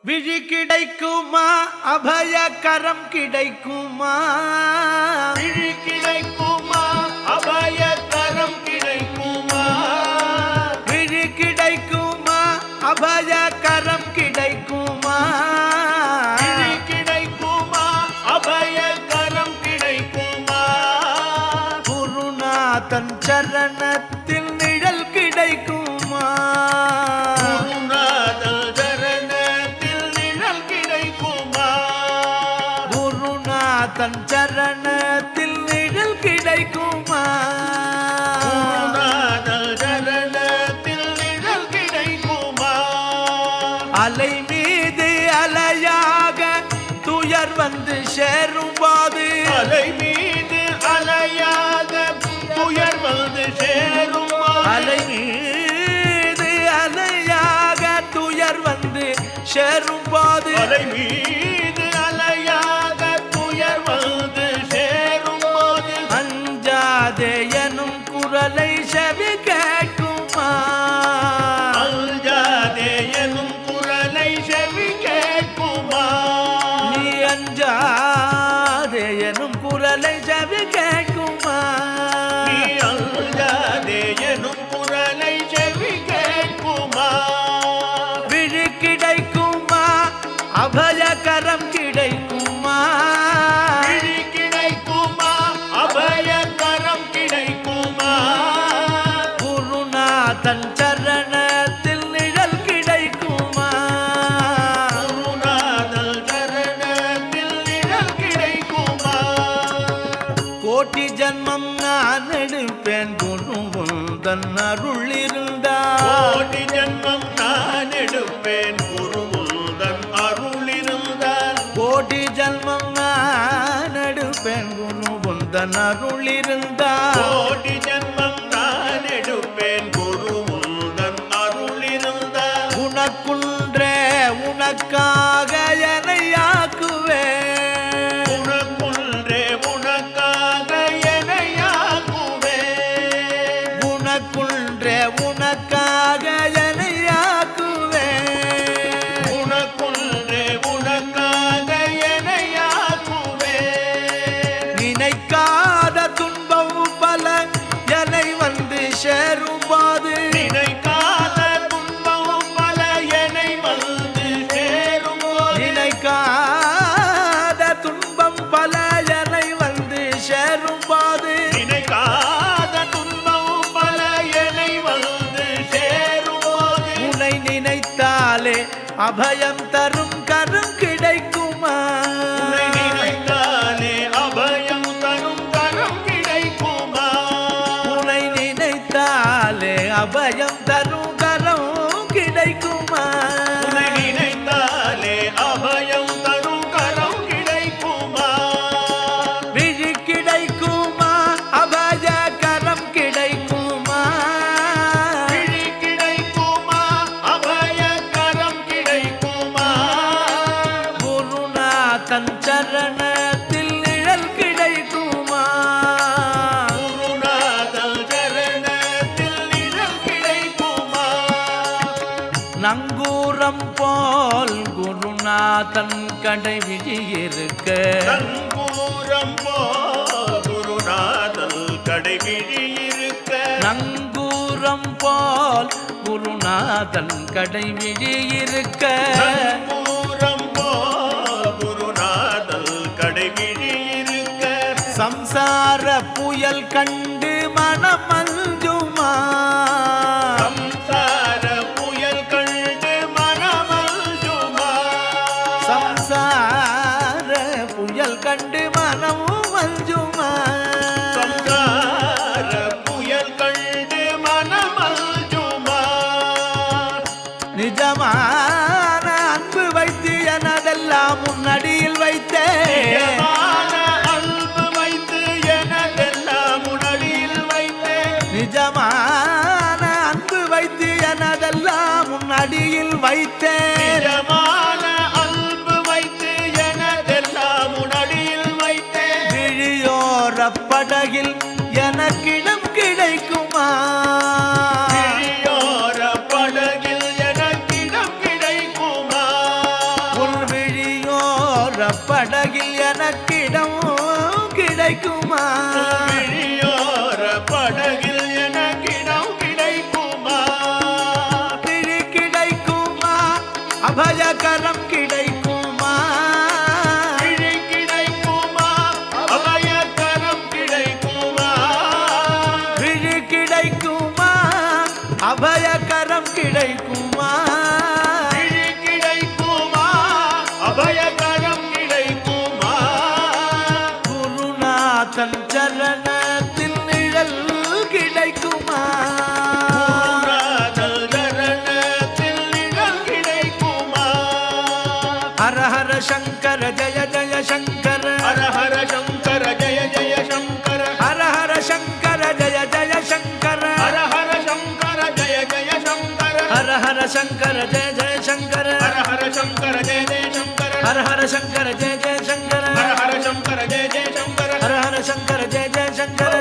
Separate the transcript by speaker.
Speaker 1: விழி கிடைக்குமா அபயகரம் கிடைக்குமா
Speaker 2: விழி கிடைக்குமா அபயகரம் கிடைக்குமா
Speaker 1: விழி கிடைக்குமா அபயகரம் கிடைக்குமா
Speaker 2: விழி கிடைக்குமா அபயகரம் கிடைக்குமா
Speaker 1: குருநாதன் சரணத்தில் நிழல் கிடைக்குமா தன் சரணத்தில் நிழல் கிடைக்குமா
Speaker 2: சரணத்தில் நிழல் கிடைக்குமா
Speaker 1: அலை மீது அலையாக துயர் வந்து சேரும் போது
Speaker 2: அலை மீது அலையாக துயர் வந்து சேரும்
Speaker 1: அலை மீது அலையாக துயர் வந்து சேரும் போது
Speaker 2: அலை மீது அலையாக துயர் வந்து சேரும் போது
Speaker 1: அஞ்சாதே எனும் குரலை செவி கேட்குமா
Speaker 2: அஞ்சாதே எனும் குரலை செவி கேட்குமா
Speaker 1: நீ அஞ்சாதே எனும் குரலை செவி கேட்குமா
Speaker 2: நீ அஞ்சாதே எனும் குரலை செவி கேட்குமா
Speaker 1: விழி கிடைக்குமா அபயகரம் கிடைக்குமா
Speaker 2: விழி கிடைக்குமா அபயகரம் கிடைக்குமா
Speaker 1: குருநாதன் சரணத்தில் நிழல் கிடைக்குமா
Speaker 2: குருநாதன் சரணத்தில் நிழல் கிடைக்குமா
Speaker 1: கோட்டி ஜன்மம் நான் எடுப்பேன் குருவுந்தன் அருள் இருந்தால்
Speaker 2: கோடி ஜன்மம் நான் எடுப்பேன் குருவுந்தன் அருள் இருந்தால்
Speaker 1: கோடி ஜன்மம் நான் எடுப்பேன் குருவுந்தன் அருள் இருந்தால்
Speaker 2: கோடி ஜன்மம் நான் எடுப்பேன் குருவுந்தன் அருள் இருந்தால்
Speaker 1: உனக்குன்றே உனக்காக என்னையாக்குவேன்
Speaker 2: உனக்குன்றே உனக்காக என்னையாக்குவேன்
Speaker 1: உனக்குன்றே உனக்காக என்னையாக்குவேன்
Speaker 2: உனக்குன்றே உனக்காக என்னையாக்குவேன்
Speaker 1: நினைக்காத துன்பம் பல என்னை வந்து சேரும் போது
Speaker 2: நினைக்காத துன்பம் பல என்னை வந்து சேரும் போது
Speaker 1: நினைக்காத துன்பம் பல என்னை வந்து சேரும் போது
Speaker 2: நினைக்காத துன்பம் பல என்னை வந்து சேரும் போது
Speaker 1: உன்னை நினைத்தாலே அபயம் தரும் கரம் கிடைக்குமா
Speaker 2: உன்னை நினைத்தாலே அபயம் தரும் கரம் கிடைக்குமா
Speaker 1: உன்னை நினைத்தாலே அபயம் தரும் கரம் கிடைக்குமா
Speaker 2: உன்னை நினைத்தாலே அபயம் தரும் கரம் கிடைக்குமா
Speaker 1: விழி கிடைக்குமா அபயகரம் கிடைக்குமா
Speaker 2: விழி கிடைக்குமா அபயகரம் கிடைக்குமா
Speaker 1: குருநாதன் சரணத்தில் நிழல் கிடைக்குமா
Speaker 2: குருநாதன் சரணத்தில் நிழல் கிடைக்குமா
Speaker 1: நங்கூரம் போல் குருநாதன் கடை விழி இருக்க
Speaker 2: நங்கூரம் போ குருநாதன் கடைவிழி இருக்க
Speaker 1: நங்கூரம் போல் குருநாதன் கடை விழி இருக்க
Speaker 2: நங்கூரம் போ குருநாதன் கடைவிழி இருக்க
Speaker 1: சம்சார புயல் கண்டு மனம் மஞ்சுமா
Speaker 2: சம்சார புயல் கண்டு மனமல்ஜுமா
Speaker 1: சம்சார புயல் கண்டு மனமும் மஞ்சுமா
Speaker 2: சம்சார புயல் கண்டு மனமல்ஜுமா
Speaker 1: நிஜமான அன்பு வைத்து எனதெல்லாம் முன்னடியில் வைத்தேன்
Speaker 2: நிஜமான அன்பு வைத்து எனதெல்லாம் உடலில் வைத்தேன்
Speaker 1: நிஜமான அன்பு வைத்து எனதெல்லாம் முன்னடியில் வைத்தேன்
Speaker 2: நிஜமான அன்பு வைத்து எனதெல்லாம் உடலில் வைத்தேன்
Speaker 1: விழியோர படகில் எனக்கிடம் கிடைக்குமா
Speaker 2: கிழியோர படகில் எனக்கிடம் கிடைக்குமா
Speaker 1: கிடைக்குமா
Speaker 2: விழி கிடைக்குமா அபயகரம் கிடைக்குமா
Speaker 1: குருநாதன் சரணத்தில் நிழல் கிடைக்குமா
Speaker 2: குருநாதல் சரணத்தில் நிழல் கிடைக்குமா
Speaker 1: ஹர ஹர சங்கர ஜய ஜய சங்கர
Speaker 2: ஹர ஹர சங்கர ஜய ஜய சங்கர
Speaker 1: ஹர ஹர சங்கர ஜய ஜய சங்கர
Speaker 2: ஹர ஹர சங்கர ஜய ஜய சங்கர
Speaker 1: ஹர ஹர சங்கர ஜய ஜய சங்கர
Speaker 2: ஹர ஹர சங்கர ஜய ஜய சங்கர
Speaker 1: ஹர ஹர சங்கர ஜய ஜய சங்கர
Speaker 2: ஹர ஹர சங்கர ஜய ஜய சங்கர
Speaker 1: ஹர ஹர சங்கர ஜய ஜய சங்கர